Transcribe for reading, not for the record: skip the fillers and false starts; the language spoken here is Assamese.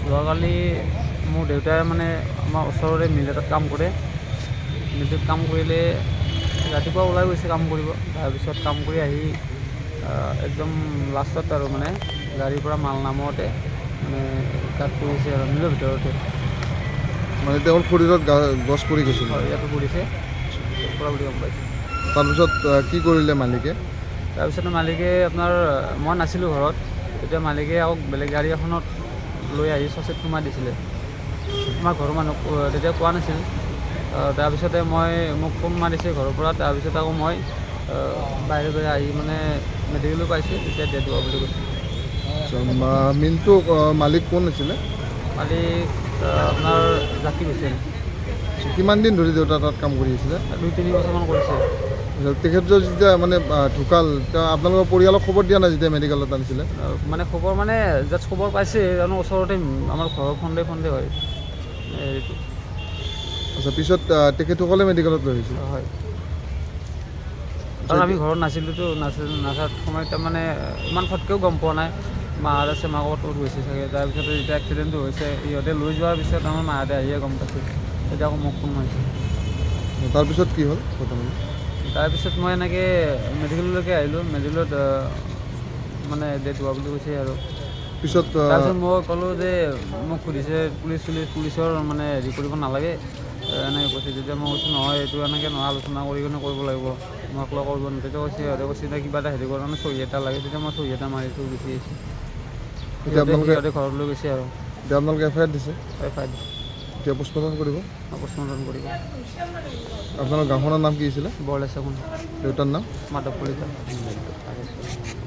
যোৱাকালি মোৰ দেউতাই মানে আমাৰ ওচৰৰে মিল এটাত কাম কৰে। মিলটোত কাম কৰিলে ৰাতিপুৱা ওলাই গৈছে কাম কৰিব। তাৰপিছত কাম কৰি আহি একদম লাষ্টত আৰু মানে গাড়ীৰ পৰা মাল নামোতে মানে গাত পৰিছে আৰু মিলৰ ভিতৰতে। মানে তেওঁৰ শৰীৰত গছ পৰি গৈছিল? হয়, ইয়াতো পৰিছে পৰা বুলি গম পাইছোঁ। তাৰপিছত কি কৰিলে মালিকে? তাৰপিছত মালিকে আপোনাৰ মই নাছিলোঁ ঘৰত, তেতিয়া মালিকে আকৌ বেলেগ গাড়ী এখনত লৈ আহি চচত সোমাই দিছিলে। আমাৰ ঘৰৰ মানুহ তেতিয়া কোৱা নাছিল। তাৰপিছতে মোক ফোন মাৰিছে ঘৰৰ পৰা। তাৰপিছত আকৌ মই বাহিৰে আহি মানে মেডিকেলো পাইছোঁ, তেতিয়া ডেথ হোৱা বুলি কৈছে। মিলটো মালিক কোন আছিলে? মালিক আপোনাৰ জাকিৰ হুছেইন। কিমান দিন ধৰি দেউতা তাত কাম কৰি আছিলে? 2-3 বছৰমান কৰিছে। তেখেতৰ যেতিয়া মানে ঢুকাল, আপোনালোকৰ পৰিয়ালক খবৰ দিয়া নাই যেতিয়া মেডিকেলত আনিছিলে? মানে খবৰ মানে জাষ্ট খবৰ পাইছে, জানো ওচৰতে আমাৰ ঘৰৰ ফন্দে হয় এইটো। আচ্ছা, পিছত তেখেতসকলে মেডিকেলত লৈ আহিছিল? হয়, কাৰণ আমি ঘৰত নাছিলোঁতো, নাথাক সময়ত তাৰমানে ইমান ফটকেও গম পোৱা নাই। মাহঁত আছে, মাকত গৈছে চাগে। তাৰপিছতে যেতিয়া এক্সিডেণ্টটো হৈছে, ইহঁতে লৈ যোৱাৰ পিছত আমাৰ মাহঁতে আহিয়ে গম পাইছে। তেতিয়া আকৌ মোক ফোন মাৰিছে। তাৰপিছত কি হ'ল ঘটনাটো? তাৰপিছত মই এনেকৈ মেডিকেললৈকে আহিলোঁ। মেডিকেলত মানে ডেথ হোৱা বুলি কৈছে আৰু। পিছত তাৰপিছত মই ক'লোঁ যে মোক সুধিছে পুলিচৰ মানে হেৰি কৰিব নালাগে, এনেকৈ কৈছে। তেতিয়া মই কৈছোঁ নহয়, এইটো এনেকৈ নহয়, আলোচনা কৰি কিনে কৰিব লাগিব, মই অকলে কৰিব নোৱাৰোঁ। তেতিয়া কৈছে কিবা এটা হেৰি কৰা কাৰণে চহী এটা লাগে। তেতিয়া মই চহী এটা মাৰি থৈ গুচি আহিছোঁ। সিহঁতে ঘৰত লৈ গৈছে আৰু। এতিয়া আপোনালোকে FIR দিছে? FIR দিছে। এতিয়া পোষ্টমৰ্টম কৰিব? পোষ্টমৰ্টম কৰিব। আপোনাৰ গাঁওখনৰ নাম কি আছিলে? বৰলেছাগুন। দেউতাৰ নাম? মাধৱ কলিতা।